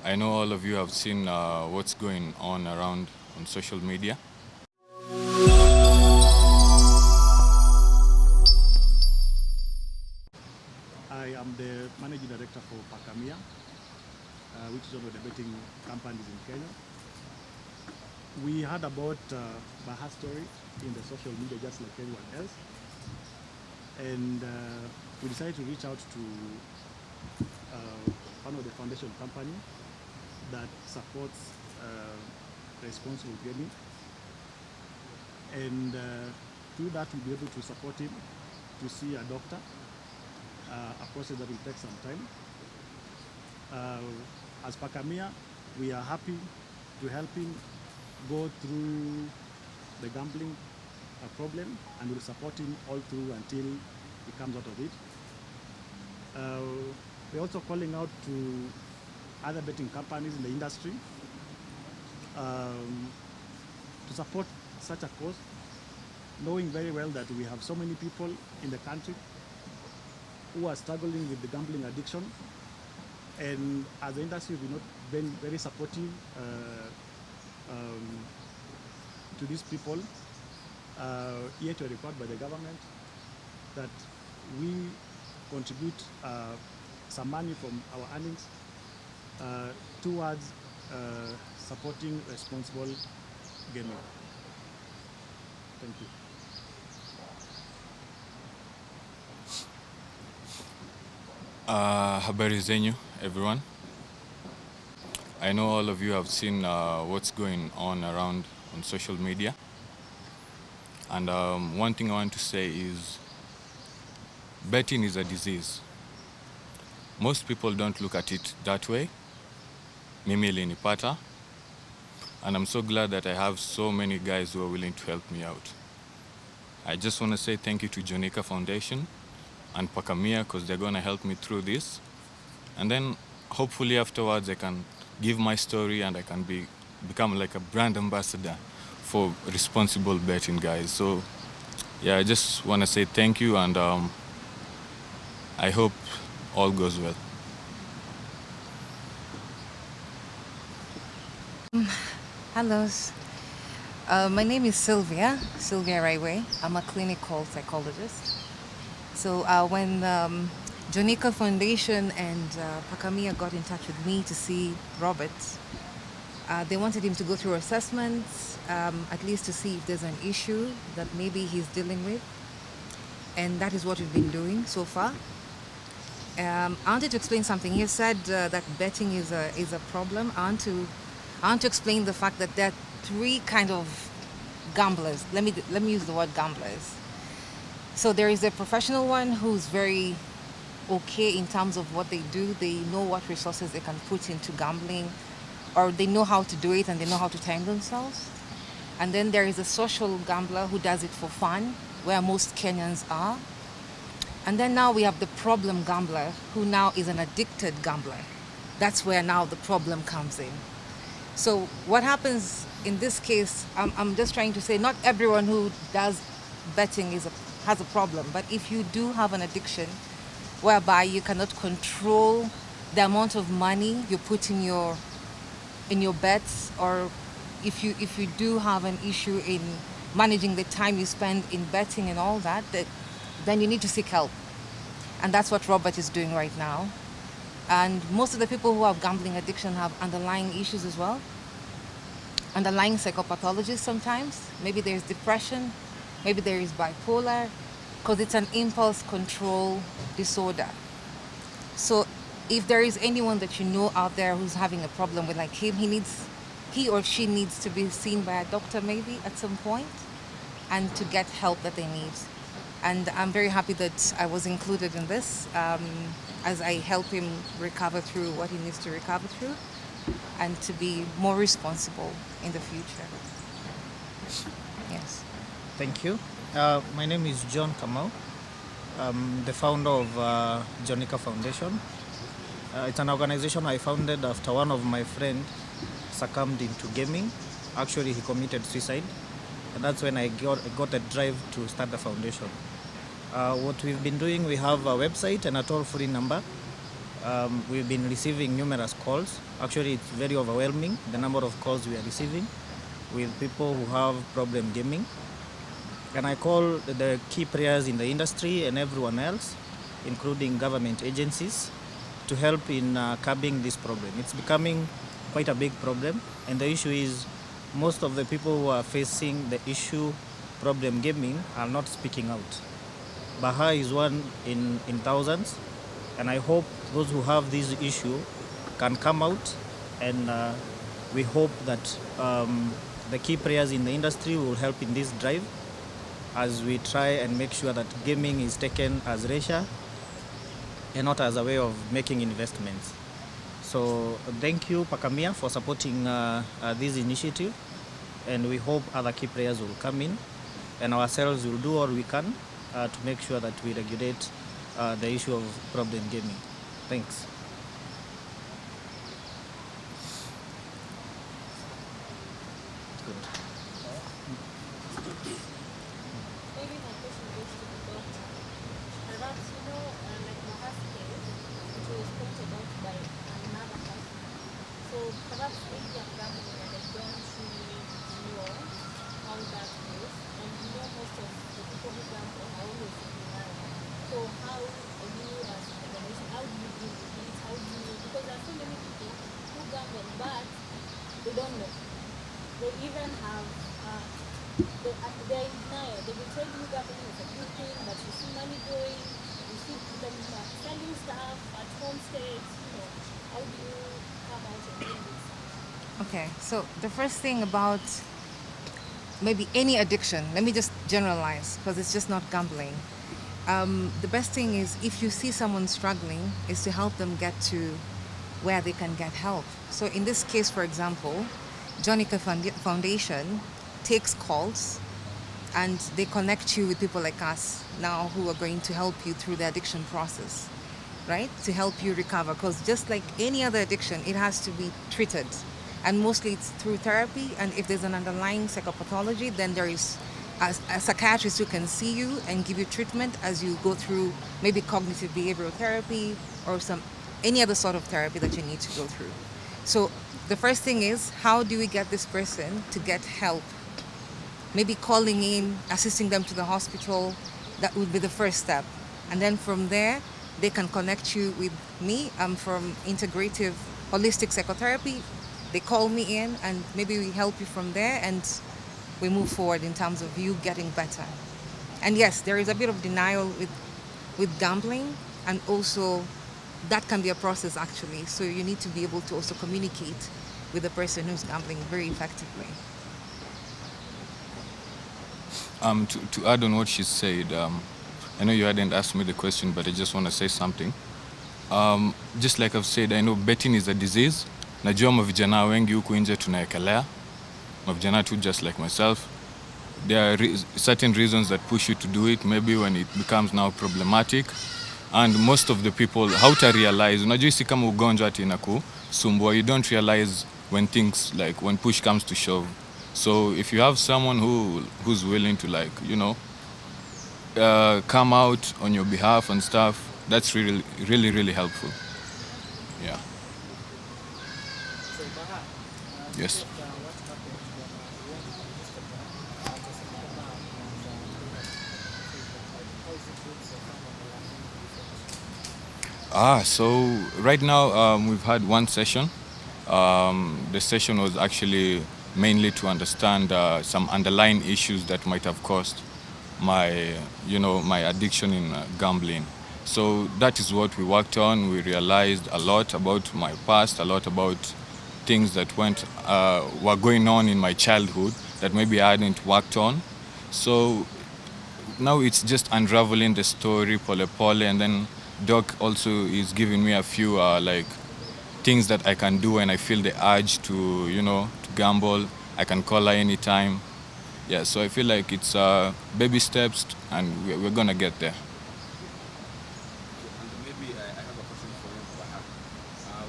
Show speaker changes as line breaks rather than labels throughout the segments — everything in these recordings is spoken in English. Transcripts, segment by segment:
I know all of you have seen what's going on around on social media.
I am the Managing Director for Pacamia, which is one of the betting companies in Kenya. We heard about Baha's story in the social media just like everyone else. And we decided to reach out to one of the foundation company that supports responsible gaming. And through that, we'll be able to support him to see a doctor, a process that will take some time. As Pacamia, we are happy to help him go through the gambling problem, and we'll support him all through until he comes out of it. We're also calling out to other betting companies in the industry to support such a cause, knowing very well that we have so many people in the country who are struggling with the gambling addiction, and as the industry we've not been very supportive to these people. Yet we're required by the government that we contribute some money from our earnings towards supporting responsible gaming. Thank you.
Habari zenyu, everyone. I know all of you have seen what's going on around on social media. And one thing I want to say is betting is a disease. Most people don't look at it that way. Mimi ilinipata. And I'm so glad that I have so many guys who are willing to help me out. I just want to say thank you to Jonica Foundation and Pacamia, because they're going to help me through this. And then hopefully afterwards I can give my story and I can become like a brand ambassador for responsible betting, guys. So yeah, I just want to say thank you, and I hope all goes well.
Hello. My name is Sylvia Raiway. I'm a clinical psychologist. So when Jonica Foundation and Pacamia got in touch with me to see Robert, they wanted him to go through assessments, at least to see if there's an issue that maybe he's dealing with. And that is what we've been doing so far. I wanted to explain something. He said that betting is a problem. I want to explain the fact that there are three kind of gamblers. Let me use the word gamblers. So there is a professional one who's very okay in terms of what they do. They know what resources they can put into gambling, or they know how to do it and they know how to time themselves. And then there is a social gambler who does it for fun, where most Kenyans are. And then now we have the problem gambler, who now is an addicted gambler. That's where now the problem comes in. So what happens in this case, I'm just trying to say, not everyone who does betting has a problem, but if you do have an addiction whereby you cannot control the amount of money you put in your bets, or if you do have an issue in managing the time you spend in betting and all that, then you need to seek help. And that's what Robert is doing right now. And most of the people who have gambling addiction have underlying issues as well, underlying psychopathologies sometimes. Maybe there's depression, maybe there is bipolar, because it's an impulse control disorder. So if there is anyone that you know out there who's having a problem with like him, he or she needs to be seen by a doctor maybe at some point, and to get help that they need. And I'm very happy that I was included in this as I help him recover through what he needs to recover through, and to be more responsible in the future. Yes.
Thank you. My name is John Kamau. I'm the founder of Jonica Foundation. It's an organization I founded after one of my friends succumbed into gaming. Actually, he committed suicide. And that's when I got a drive to start the foundation. What we've been doing, we have a website and a toll-free number. We've been receiving numerous calls. Actually, it's very overwhelming, the number of calls we are receiving with people who have problem gaming. And I call the key players in the industry and everyone else, including government agencies, to help in curbing this problem. It's becoming quite a big problem, and the issue is most of the people who are facing the issue problem gaming are not speaking out. Baha is one in thousands, and I hope those who have this issue can come out, and we hope that the key players in the industry will help in this drive as we try and make sure that gaming is taken as leisure and not as a way of making investments. So thank you, Pakamia, for supporting this initiative, and we hope other key players will come in, and ourselves will do all we can to make sure that we regulate the issue of problem gaming. Thanks.
Maybe my question goes to the doctor. Perhaps, like Mahat's case, which was pointed out by another person. So perhaps maybe I'm gambling and I don't really know how that goes. And most of the people who gamble are always denial. So how are you as an organization, how do you deal with it? How do you, because there are so many people who gamble but they don't know. They even have they're in denial. They will tell you gambling is a good thing, but you see money going, you see them selling stuff at homesteads, how do you come out and deal with this?
Okay, so the first thing about maybe any addiction, let me just generalize because it's just not gambling. The best thing is if you see someone struggling is to help them get to where they can get help. So in this case, for example, Jonica Foundation takes calls and they connect you with people like us now who are going to help you through the addiction process, right? To help you recover, because just like any other addiction, it has to be treated. And mostly it's through therapy, and if there's an underlying psychopathology, then there is a psychiatrist who can see you and give you treatment as you go through maybe cognitive behavioral therapy or any other sort of therapy that you need to go through. So the first thing is, how do we get this person to get help? Maybe calling in, assisting them to the hospital, that would be the first step. And then from there, they can connect you with me. I'm from integrative holistic psychotherapy. They call me in and maybe we help you from there and we move forward in terms of you getting better. And yes, there is a bit of denial with gambling, and also that can be a process actually. So you need to be able to also communicate with the person who's gambling very effectively.
To add on what she said, I know you hadn't asked me the question, but I just want to say something. Just like I've said, I know betting is a disease. Najua mavijana wengi huku nje tunaekelea. Mavijana too, just like myself. There are certain reasons that push you to do it, maybe when it becomes now problematic. And most of the people, how to realize, unajua isi kama ugonjwa ati inakusumbua, you don't realize when things, like when push comes to shove. So if you have someone who's willing to come out on your behalf and stuff, that's really, really, really helpful. Yeah.
So, Baha,
Yes.
what happened when Mr. Baha just came out and how is it going so far on the learning?
So right now we've had one session. The session was actually mainly to understand some underlying issues that might have caused my addiction in gambling. So that is what we worked on. We realized a lot about my past, a lot about things that were going on in my childhood that maybe I hadn't worked on. So now it's just unraveling the story pole pole, and then Doc also is giving me a few things that I can do when I feel the urge to gamble. I can call her anytime. Yeah, so I feel like it's baby steps, and we're gonna get there.
And maybe I have a question for you, Baha.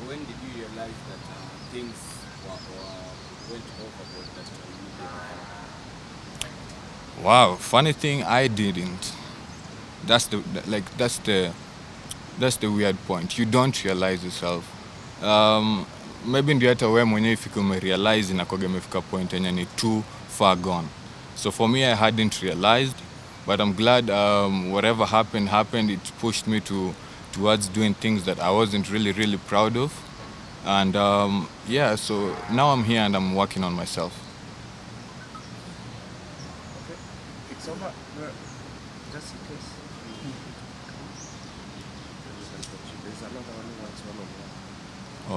When did you realize that things went overboard that you needed help?
Wow, funny thing, I didn't. That's the That's the weird point. You don't realize yourself. Maybe ndio hata wewe mwenyewe ifike umerealize inakuwaga imefika point yenye ni too far gone. So for me, I hadn't realized, but I'm glad whatever happened. It pushed me towards doing things that I wasn't really proud of. And yeah, so now I'm here and I'm working on myself.
Okay, it's over. Just in case. There's another one who wants one on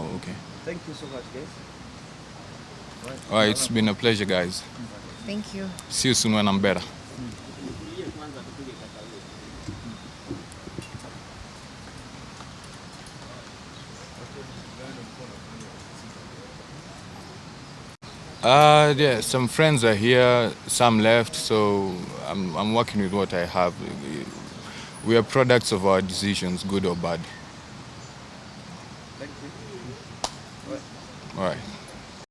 one.
Oh, okay.
Thank you so much, guys.
All right, it's been a pleasure, guys.
Thank you.
See you soon when I'm better. Yeah, some friends are here, some left, so I'm working with what I have. We are products of our decisions, good or bad.
Thank you.
All right.